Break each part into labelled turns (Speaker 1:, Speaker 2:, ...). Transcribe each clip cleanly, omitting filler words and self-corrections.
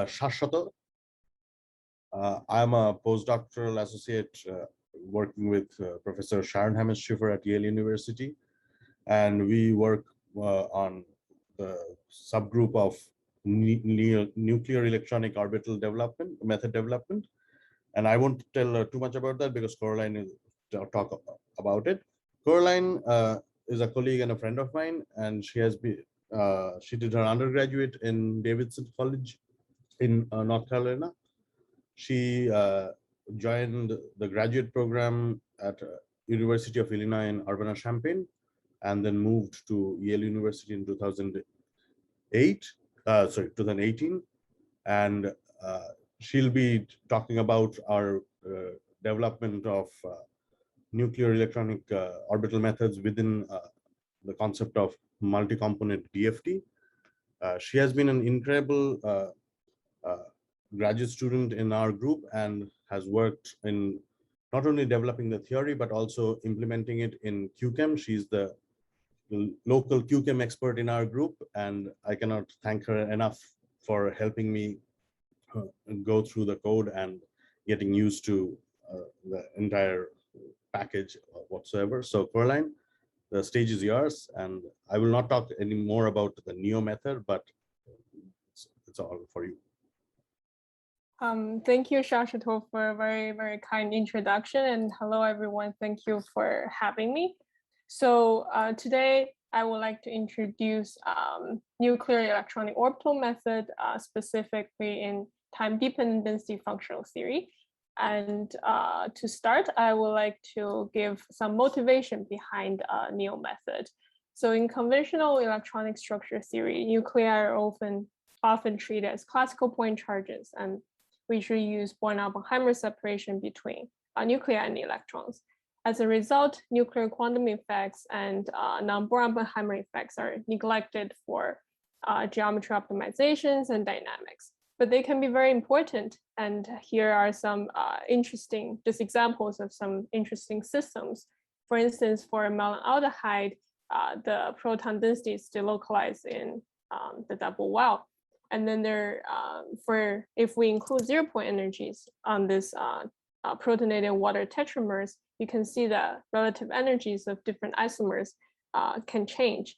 Speaker 1: Saswata. I'm a postdoctoral associate working with Professor Sharon Hammes-Schiffer at Yale University, and we work on the subgroup of nuclear electronic orbital method development. And I won't tell too much about that because Coraline will talk about it. Coraline is a colleague and a friend of mine, and she did her undergraduate in Davidson College in North Carolina. She joined the graduate program at University of Illinois in Urbana-Champaign, and then moved to Yale University in 2018, and she'll be talking about our development of nuclear electronic orbital methods within the concept of multi-component DFT. She has been an incredible graduate student in our group and has worked in not only developing the theory, but also implementing it in QChem. She's the local QChem expert in our group, and I cannot thank her enough for helping me go through the code and getting used to the entire package whatsoever. So Coraline, the stage is yours, and I will not talk any more about the NEO method, but it's all for you.
Speaker 2: Thank you, Saswata, for a very, very kind introduction, and hello everyone. Thank you for having me. So today I would like to introduce nuclear electronic orbital method, specifically in time-dependent density functional theory. And to start, I would like to give some motivation behind NEO method. So in conventional electronic structure theory, nuclei are often treated as classical point charges, and we should use Born-Oppenheimer separation between nuclei and electrons. As a result, nuclear quantum effects and non-Born-Oppenheimer effects are neglected for geometry optimizations and dynamics, but they can be very important. And here are some just examples of some interesting systems. For instance, for malonaldehyde, the proton density is still localized in the double well. And then if we include 0-point energies on this protonated water tetramers, you can see that relative energies of different isomers can change.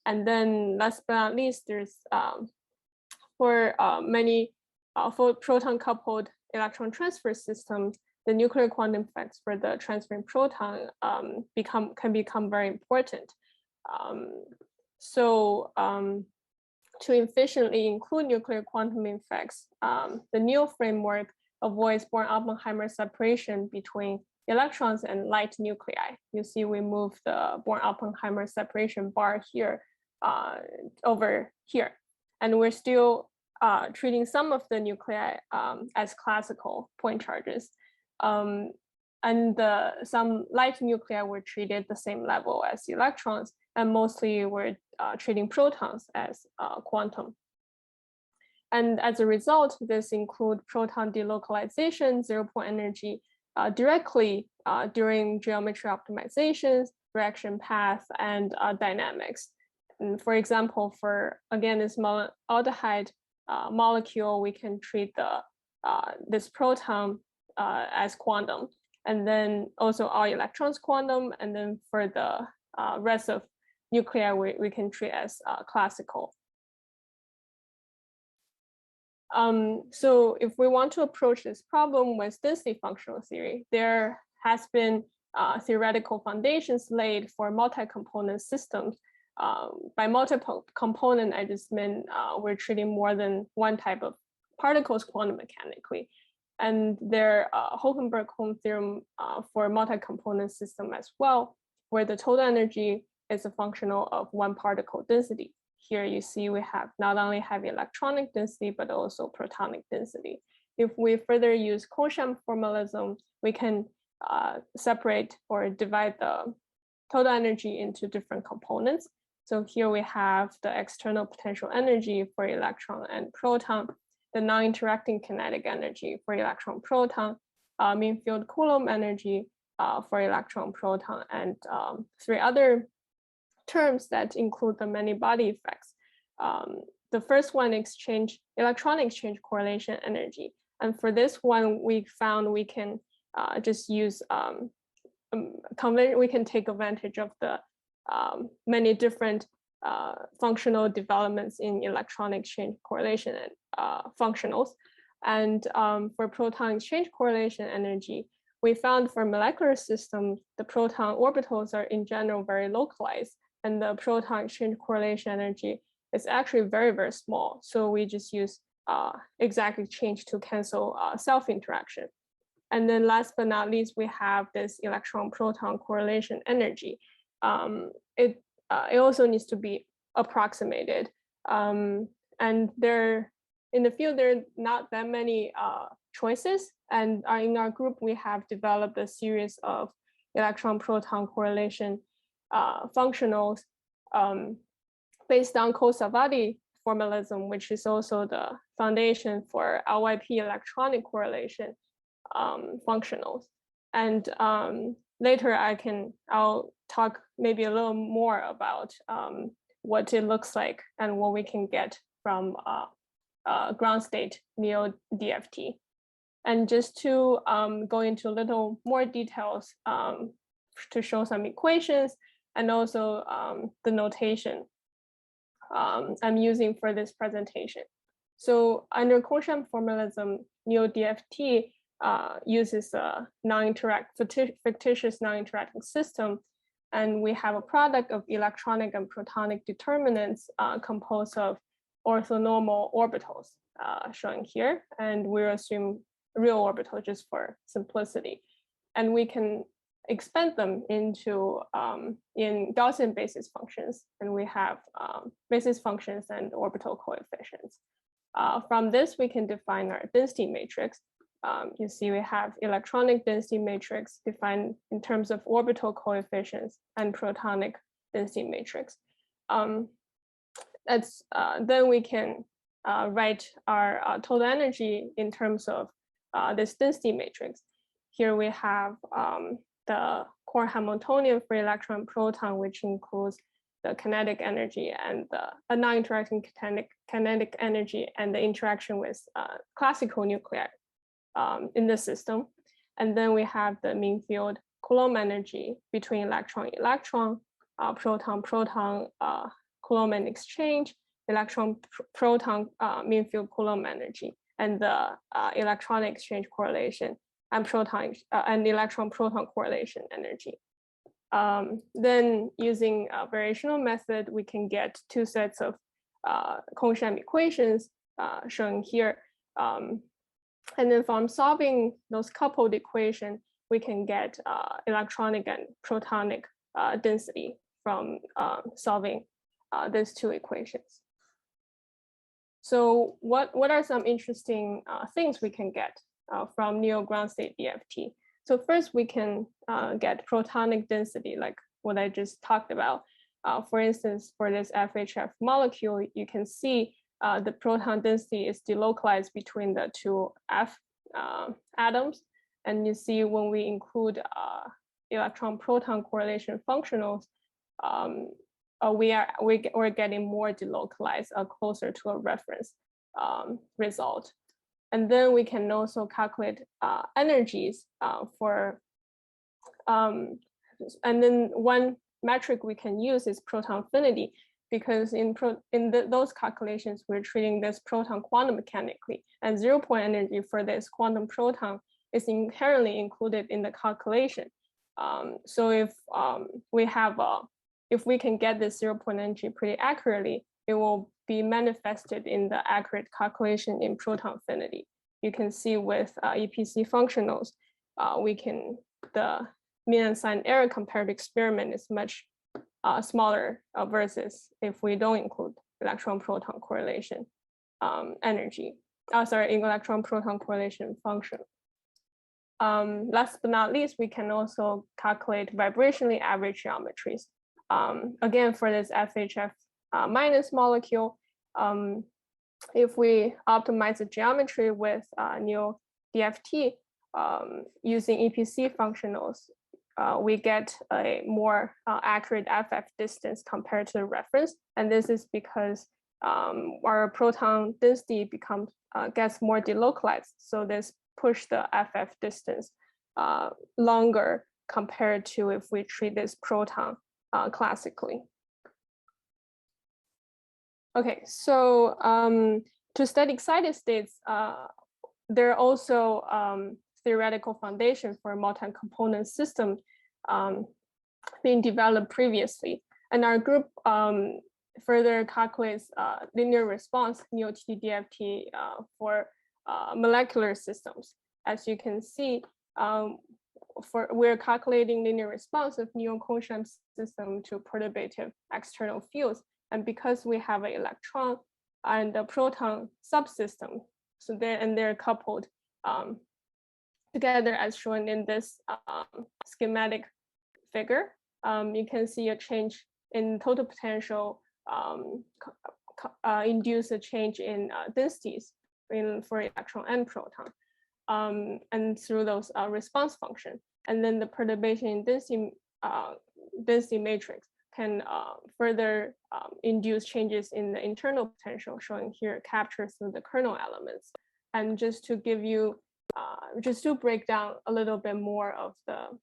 Speaker 2: And then last but not least, there's for proton-coupled electron transfer systems, the nuclear quantum effects for the transferring proton can become very important. To efficiently include nuclear quantum effects, the NEO framework avoids Born-Oppenheimer separation between electrons and light nuclei. You see we move the Born-Oppenheimer separation bar here over here. And we're still treating some of the nuclei as classical point charges. And some light nuclei were treated the same level as electrons, and mostly we're treating protons as quantum. And as a result, this includes proton delocalization, 0-point energy directly during geometry optimizations, reaction path, and dynamics. And for example, for again this malonaldehyde molecule, we can treat this proton as quantum, and then also all electrons quantum, and then for the rest of nuclei we can treat as classical. So if we want to approach this problem with density functional theory, there has been theoretical foundations laid for multi-component systems. By multiple component, I just mean we're treating more than one type of particles quantum mechanically. And there Hohenberg-Kohn theorem for multi-component system as well, where the total energy is a functional of one particle density. Here you see we have not only have electronic density, but also protonic density. If we further use Kohn-Sham formalism, we can separate or divide the total energy into different components. So here we have the external potential energy for electron and proton, the non-interacting kinetic energy for electron proton, mean field Coulomb energy for electron proton, and 3 other terms that include the many body effects. the first one, electron exchange correlation energy. And for this one, we found we can just use we can take advantage of the many different functional developments in electron exchange correlation and functionals. And for proton exchange correlation energy, we found for molecular systems, the proton orbitals are in general very localized, and the proton exchange correlation energy is actually very, very small. So we just use exact exchange to cancel self-interaction. And then last but not least, we have this electron-proton correlation energy. It also needs to be approximated. And in the field, there are not that many choices. And in our group, we have developed a series of electron-proton correlation functionals based on Saswata formalism, which is also the foundation for LYP electronic correlation functionals. And later I'll talk maybe a little more about what it looks like and what we can get from ground state NeoDFT. And just to go into a little more details to show some equations and also the notation I'm using for this presentation. So under Kohn-Sham formalism, NeoDFT uses a fictitious non-interacting system, and we have a product of electronic and protonic determinants composed of orthonormal orbitals shown here, and we assume real orbital just for simplicity. And we can expand them into in Gaussian basis functions, and we have basis functions and orbital coefficients. From this, we can define our density matrix. You see we have electronic density matrix defined in terms of orbital coefficients and protonic density matrix. Then we can write our total energy in terms of this density matrix. Here we have the core Hamiltonian for electron proton, which includes the kinetic energy and the non-interacting kinetic energy and the interaction with classical nuclei in the system. And then we have the mean field Coulomb energy between electron-electron, proton-proton Coulomb exchange, electron-proton mean field Coulomb energy, and the electron exchange correlation and proton and electron-proton correlation energy. Then using a variational method, we can get two sets of Kohn-Sham equations shown here. And then from solving those coupled equations, we can get electronic and protonic density from solving these two equations. So what are some interesting things we can get from neo ground state DFT? So first we can get protonic density, like what I just talked about. For instance, for this FHF molecule, you can see the proton density is delocalized between the two F atoms. And you see when we include electron-proton correlation functionals, we're getting more delocalized, closer to a reference result. And then we can also calculate energies for, and then one metric we can use is proton affinity, because in those calculations, we're treating this proton quantum mechanically, and 0-point energy for this quantum proton is inherently included in the calculation. So if we can get this 0-point energy pretty accurately, it will be manifested in the accurate calculation in proton affinity. You can see with EPC functionals, the mean unsigned error compared to experiment is much smaller versus if we don't include electron-proton correlation energy. Electron-proton correlation function. Last but not least, we can also calculate vibrationally average geometries. Again, for this FHF minus molecule, if we optimize the geometry with NeoDFT using EPC functionals, we get a more accurate FF distance compared to the reference. And this is because our proton density gets more delocalized. So this push the FF distance longer compared to if we treat this proton classically. Okay, so to study excited states, there are also theoretical foundation for multi-component system being developed previously. And our group further calculates linear response, NeoTDDFT, for molecular systems. As you can see, we're calculating linear response of Neo-Kohn-Sham system to perturbative external fields. And because we have an electron and a proton subsystem, so they're coupled together as shown in this schematic figure, you can see a change in total potential induce a change in densities for electron and proton, and through those response function. And then the perturbation in density matrix can further induce changes in the internal potential, showing here captured through the kernel elements. And just to give you, just to break down a little bit more of the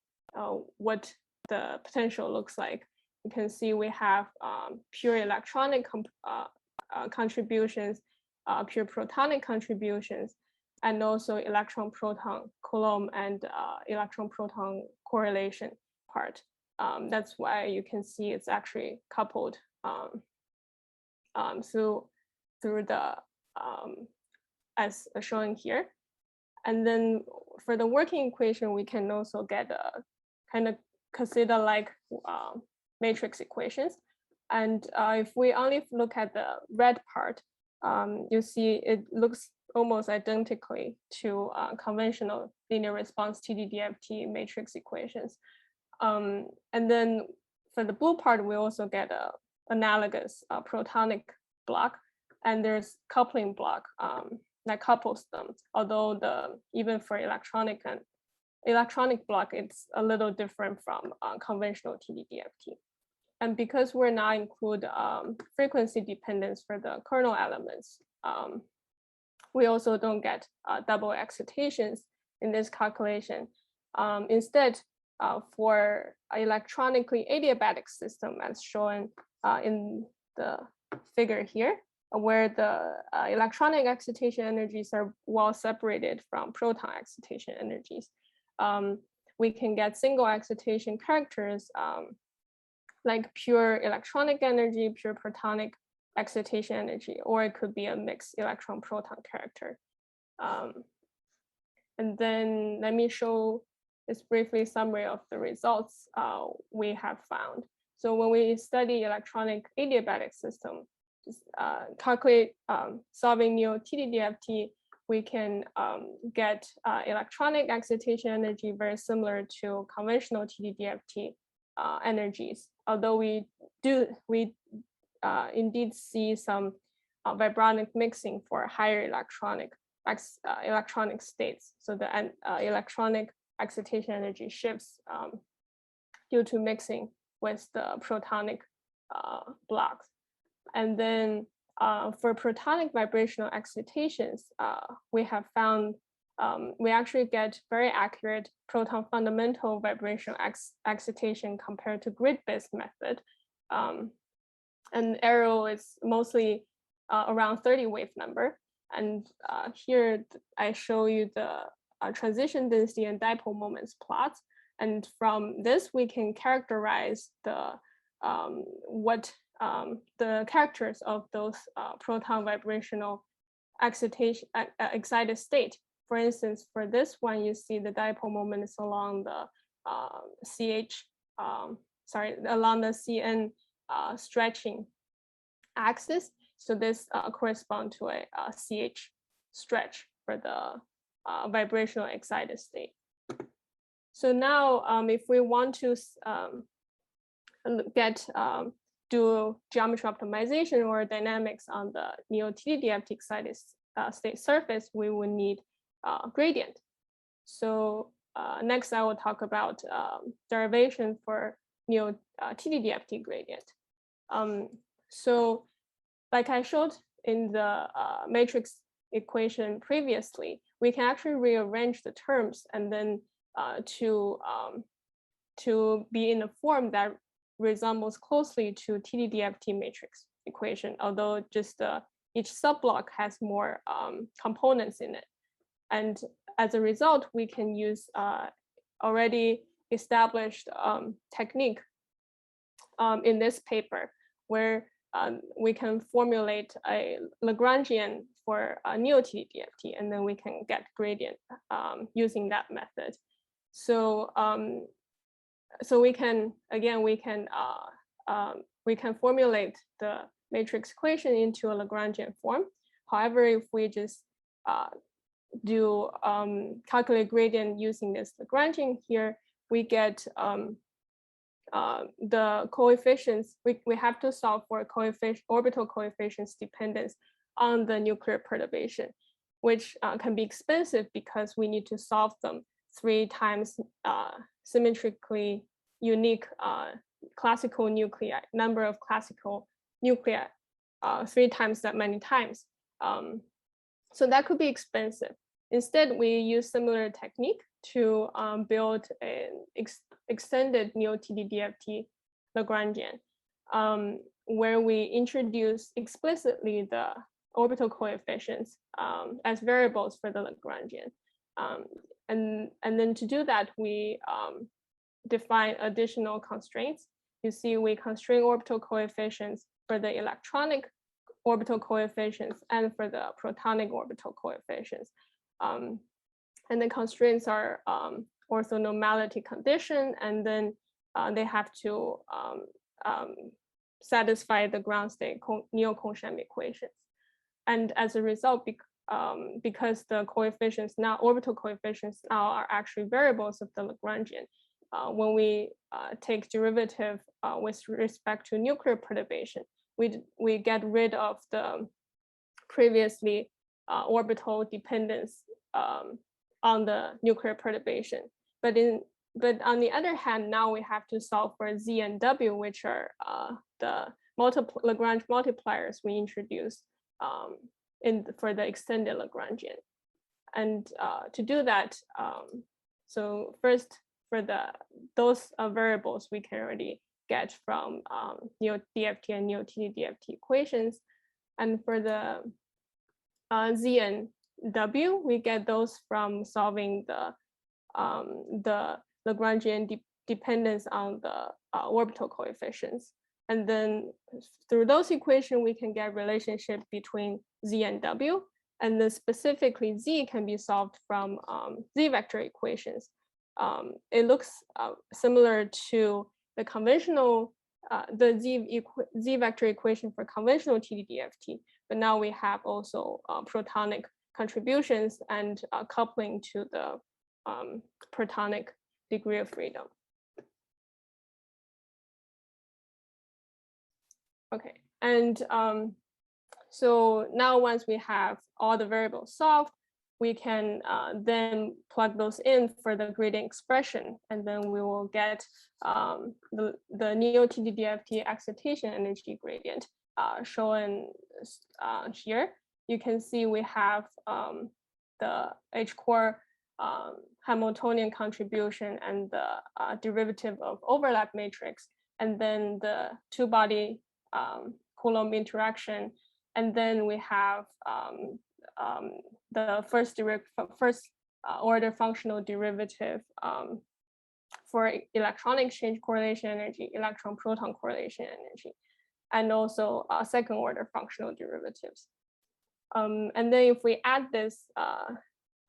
Speaker 2: what the potential looks like, you can see we have pure electronic contributions, pure protonic contributions, and also electron-proton Coulomb and electron-proton correlation part. That's why you can see it's actually coupled through the as shown here. And then for the working equation, we can also get a kind of consider-like matrix equations. And if we only look at the red part, you see it looks almost identically to conventional linear response TDDFT matrix equations. And then for the blue part, we also get a analogous protonic block, and there's coupling block that couples them. Although even for electronic block, it's a little different from conventional TDDFT. And because we're now include frequency dependence for the kernel elements, we also don't get double excitations in this calculation. Instead, for electronically adiabatic system, as shown in the figure here, where the electronic excitation energies are well separated from proton excitation energies, we can get single excitation characters like pure electronic energy, pure protonic excitation energy, or it could be a mixed electron-proton character. And then let me show this briefly summary of the results we have found. So when we study electronic adiabatic system, calculate solving NeoTDDFT, we can get electronic excitation energy very similar to conventional TDDFT energies. Although we indeed see some vibronic mixing for higher electronic states. So the electronic excitation energy shifts due to mixing with the protonic blocks. And then for protonic vibrational excitations, we have found we actually get very accurate proton fundamental vibrational excitation compared to grid-based method. And arrow is mostly around 30 wave number. And here I show you the transition density and dipole moments plots. And from this, we can characterize the the characters of those proton vibrational excitation excited state. For instance, for this one, you see the dipole moment is along the along the CN stretching axis. So this corresponds to a CH stretch for the vibrational excited state. So now, if we want to do geometry optimization or dynamics on the NeoTDDFT excited state surface, we will need gradient. So next, I will talk about derivation for NeoTDDFT gradient. So like I showed in the matrix equation previously, we can actually rearrange the terms and then to be in a form that resembles closely to TDDFT matrix equation, although just each subblock has more components in it. And as a result, we can use already established technique in this paper, where we can formulate a Lagrangian for NeoTDDFT, and then we can get gradient using that method. So so we can, again, we can formulate the matrix equation into a Lagrangian form. However, if we just do calculate gradient using this Lagrangian here, we get the coefficients. We have to solve for orbital coefficients dependence on the nuclear perturbation, which can be expensive because we need to solve them 3 times symmetrically unique classical nuclei, number of classical nuclei, 3 times that many times. So that could be expensive. Instead, we use similar technique to build an extended NeoTDDFT Lagrangian, where we introduce explicitly the orbital coefficients as variables for the Lagrangian. And then to do that, we define additional constraints. You see, we constrain orbital coefficients for the electronic orbital coefficients and for the protonic orbital coefficients. And the constraints are orthonormality condition, and then they have to satisfy the ground state Neo-Kohn-Sham equations. And as a result, because the coefficients now, orbital coefficients now are actually variables of the Lagrangian, when we take derivative with respect to nuclear perturbation, we get rid of the previously orbital dependence on the nuclear perturbation. But on the other hand, now we have to solve for Z and W, which are the Lagrange multipliers we introduced for the extended Lagrangian. And to do that, so first for those variables we can already get from NeoDFT and NeoTDDFT equations. And for the Z and W, we get those from solving the Lagrangian dependence on the orbital coefficients. And then through those equations, we can get relationship between Z and W. And then specifically Z can be solved from Z vector equations. It looks similar to the conventional, the Z vector equation for conventional TDDFT, but now we have also protonic contributions and coupling to the protonic degree of freedom. Okay, and so now once we have all the variables solved, we can then plug those in for the gradient expression, and then we will get the NeoTDDFT excitation energy gradient shown here. You can see we have the H-core Hamiltonian contribution and the derivative of overlap matrix, and then the two-body Coulomb interaction, and then we have the first order functional derivative for electron exchange correlation energy, electron-proton correlation energy, and also second order functional derivatives. And then if we add this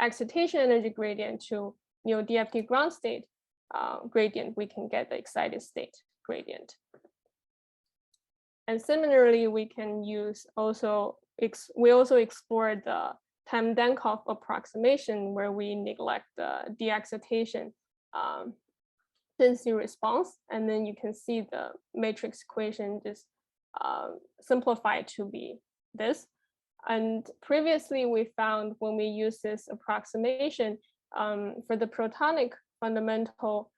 Speaker 2: excitation energy gradient to NeoDFT ground state gradient, we can get the excited state gradient. And similarly, we can use we also explore the Tamm-Denkoff approximation, where we neglect the de-excitation density response. And then you can see the matrix equation just simplified to be this. And previously we found when we use this approximation for the protonic fundamental,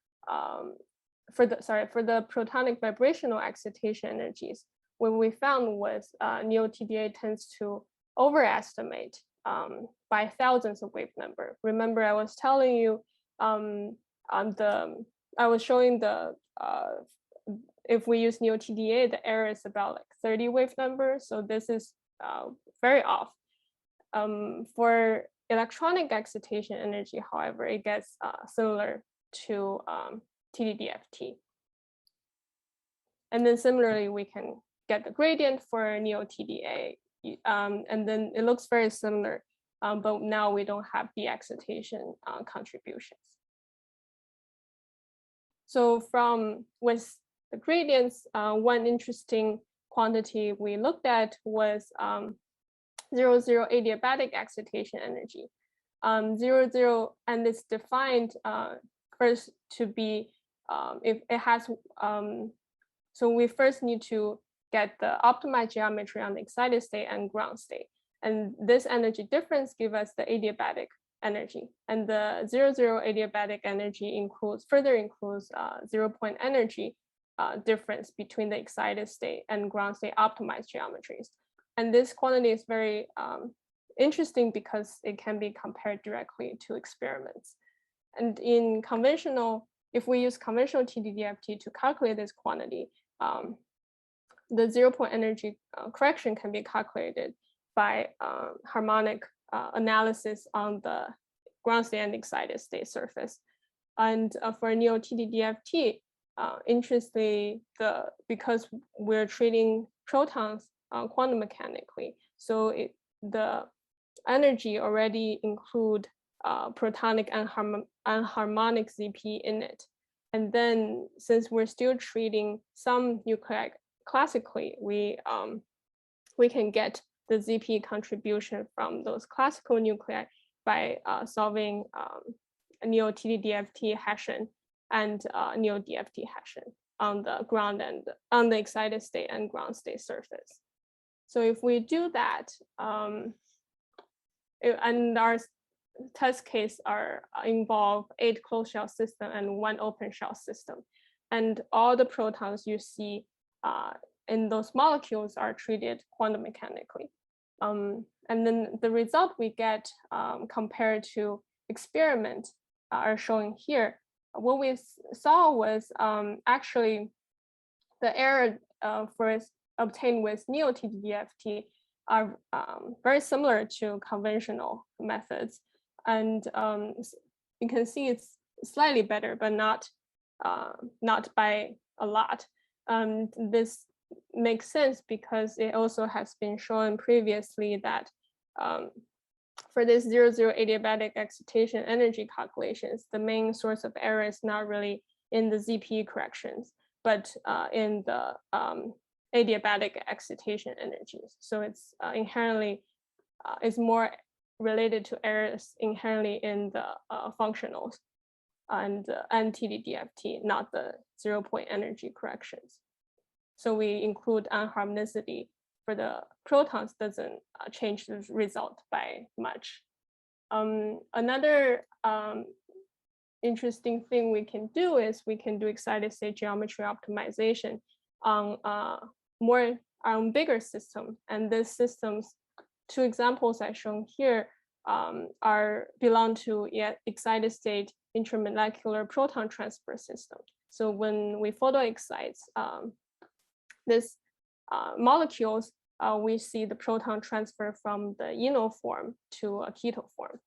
Speaker 2: for the protonic vibrational excitation energies, what we found was NeoTDA tends to overestimate by thousands of wave number. Remember, I was telling you I was showing the if we use NeoTDA, the error is about like 30 wave numbers. So this is very off. For electronic excitation energy, however, it gets similar to TDDFT. And then similarly, we can get the gradient for NeoTDA. And then it looks very similar, but now we don't have the excitation contributions. So with the gradients, one interesting quantity we looked at was 00 adiabatic excitation energy. 00, and it's defined first to be if it has, so we first need to get the optimized geometry on the excited state and ground state. And this energy difference gives us the adiabatic energy. And the 00 adiabatic energy further includes 0-point energy difference between the excited state and ground state optimized geometries. And this quantity is very interesting because it can be compared directly to experiments. And in conventional, if we use conventional TDDFT to calculate this quantity, the 0-point energy correction can be calculated by harmonic analysis on the ground state and excited state surface. And for NeoTDDFT, interestingly, because we're treating protons quantum mechanically, so the energy already include protonic and harmonic ZP in it. And then since we're still treating some nuclei classically, we can get the ZP contribution from those classical nuclei by solving NeoTDDFT Hessian and NeoDFT Hessian on the ground and on the excited state and ground state surface. So if we do that, and our test case involve 8 closed shell system and 1 open shell system, and all the protons you see in those molecules are treated quantum mechanically. And then the result we get compared to experiment are shown here. What we saw was actually the error obtained with NeoTDDFT are very similar to conventional methods. And you can see it's slightly better, but not by a lot. This makes sense because it also has been shown previously that for this 00 adiabatic excitation energy calculations, the main source of error is not really in the ZP corrections, but in the adiabatic excitation energies. So it's inherently is more related to errors inherently in the functionals and TDDFT, not the 0-point energy corrections. So we include anharmonicity for the protons doesn't change the result by much. Another interesting thing we can do is we can do excited state geometry optimization on bigger system. And these systems, 2 examples I shown here belong to excited state intermolecular proton transfer system. So when we photoexcite these molecules, we see the proton transfer from the eno form to a keto form.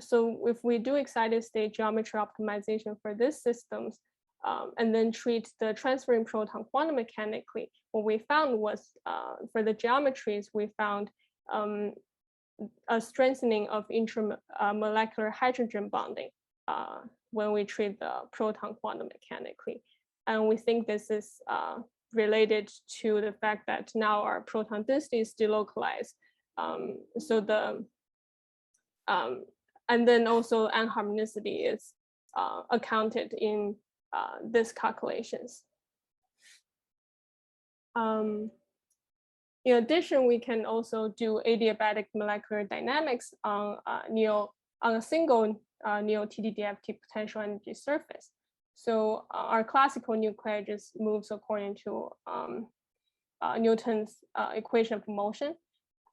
Speaker 2: So if we do excited state geometry optimization for these systems, and then treat the transferring proton quantum mechanically, what we found was for the geometries, we found a strengthening of intramolecular hydrogen bonding when we treat the proton quantum mechanically. And we think this is related to the fact that now our proton density is delocalized. And then also anharmonicity is accounted in these calculations. In addition, we can also do adiabatic molecular dynamics on a single NeoTDDFT potential energy surface. So our classical nuclei just moves according to Newton's equation of motion.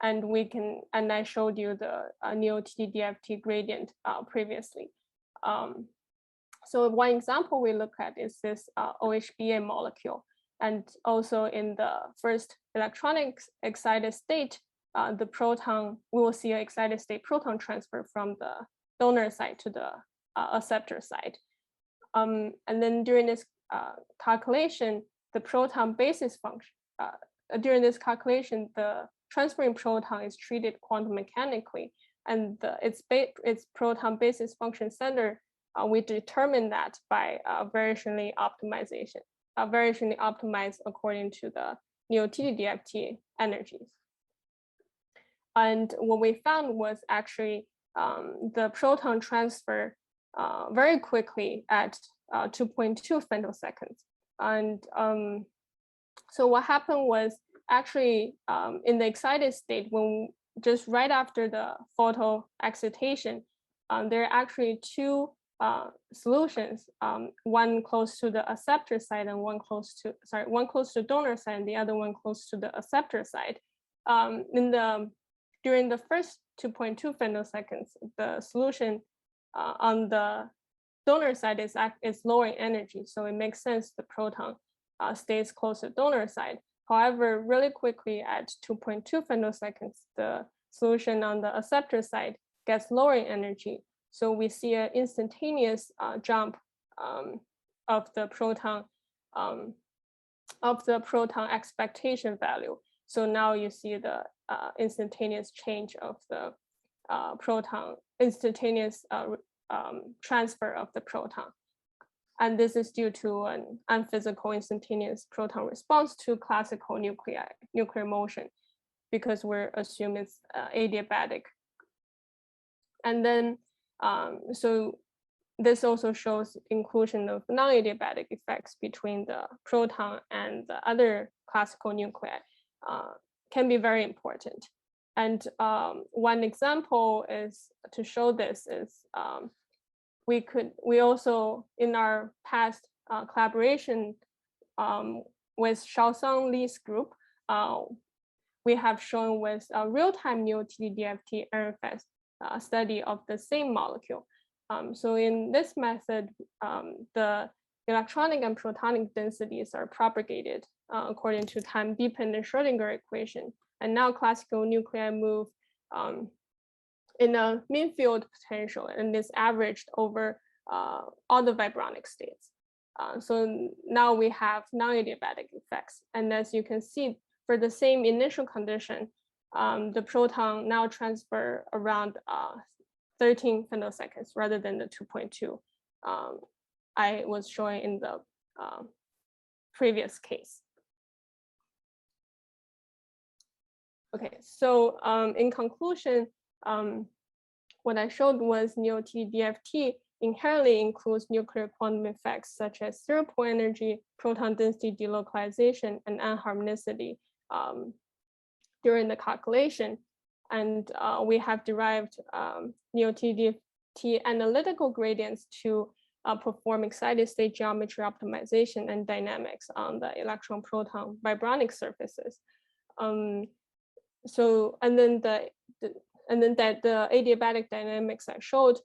Speaker 2: And I showed you the NeoTDDFT gradient previously. So one example we look at is this OHBA molecule. And also in the first electronic excited state, the proton, we will see an excited state proton transfer from the donor side to the acceptor side. And then during this calculation, the proton basis function, during this calculation, the transferring proton is treated quantum mechanically, and its proton basis function center, we determine that by variationally optimization, variationally optimized according to the NeoTDDFT energies. And what we found was actually the proton transfer very quickly at 2.2 femtoseconds. And so what happened was actually in the excited state, when just right after the photo excitation, there are actually two solutions, one close to the acceptor side and one close to donor side and the other one close to the acceptor side. During the first 2.2 femtoseconds, the solution on the donor side is lowering energy, so it makes sense the proton stays close to donor side. However, really quickly at 2.2 femtoseconds, the solution on the acceptor side gets lowering energy. So we see an instantaneous jump of the proton expectation value. So now you see the instantaneous change of the proton, instantaneous transfer of the proton. And this is due to an unphysical instantaneous proton response to classical nuclear motion, because we're assuming it's adiabatic. And then, so this also shows inclusion of non-adiabatic effects between the proton and the other classical nuclei can be very important. And one example is to show this is we also in our past collaboration with Shaosang Li's group, we have shown with a real-time NeoTDDFT RFS study of the same molecule. So in this method, the electronic and protonic densities are propagated according to time-dependent Schrodinger equation. And now classical nuclei move in a mean field potential, and is averaged over all the vibronic states. So now we have non-adiabatic effects. And as you can see, for the same initial condition, the proton now transfer around 13 femtoseconds rather than the 2.2 I was showing in the previous case. Okay, so in conclusion, what I showed was NeoTDDFT inherently includes nuclear quantum effects such as zero-point energy, proton density delocalization, and anharmonicity during the calculation. And we have derived NeoTDDFT analytical gradients to perform excited state geometry optimization and dynamics on the electron-proton vibronic surfaces. So, and then the adiabatic dynamics I showed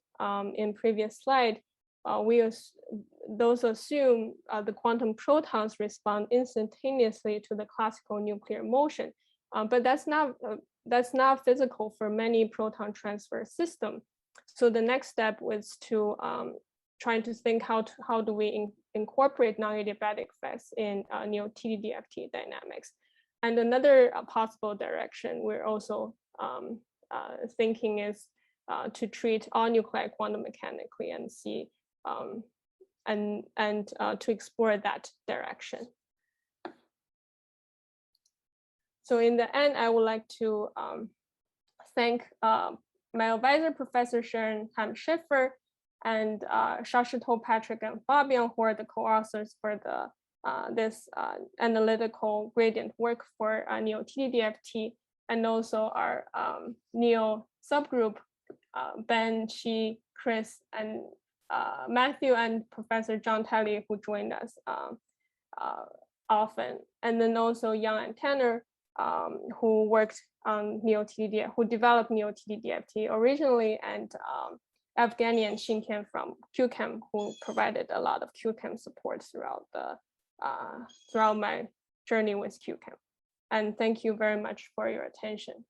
Speaker 2: in previous slide, those assume the quantum protons respond instantaneously to the classical nuclear motion, but that's not physical for many proton transfer system. So the next step was to trying to think how do we incorporate non-adiabatic effects in NeoTDDFT dynamics. And another possible direction we're also thinking is to treat all nuclei quantum mechanically and see and to explore that direction. So in the end, I would like to thank my advisor, Professor Sharon Hammes-Schiffer, and Saswata, Patrick, and Fabian, who are the co-authors for the this analytical gradient work for NeoTDDFT, and also our Neo subgroup, Ben, Chi, Chris, and Matthew, and Professor John Talley, who joined us often. And then also Yang and Tanner, who worked on NeoTDDFT, who developed NeoTDDFT originally, and Evgeny and Shinken from QChem, who provided a lot of QChem support throughout throughout my journey with QChem. And thank you very much for your attention.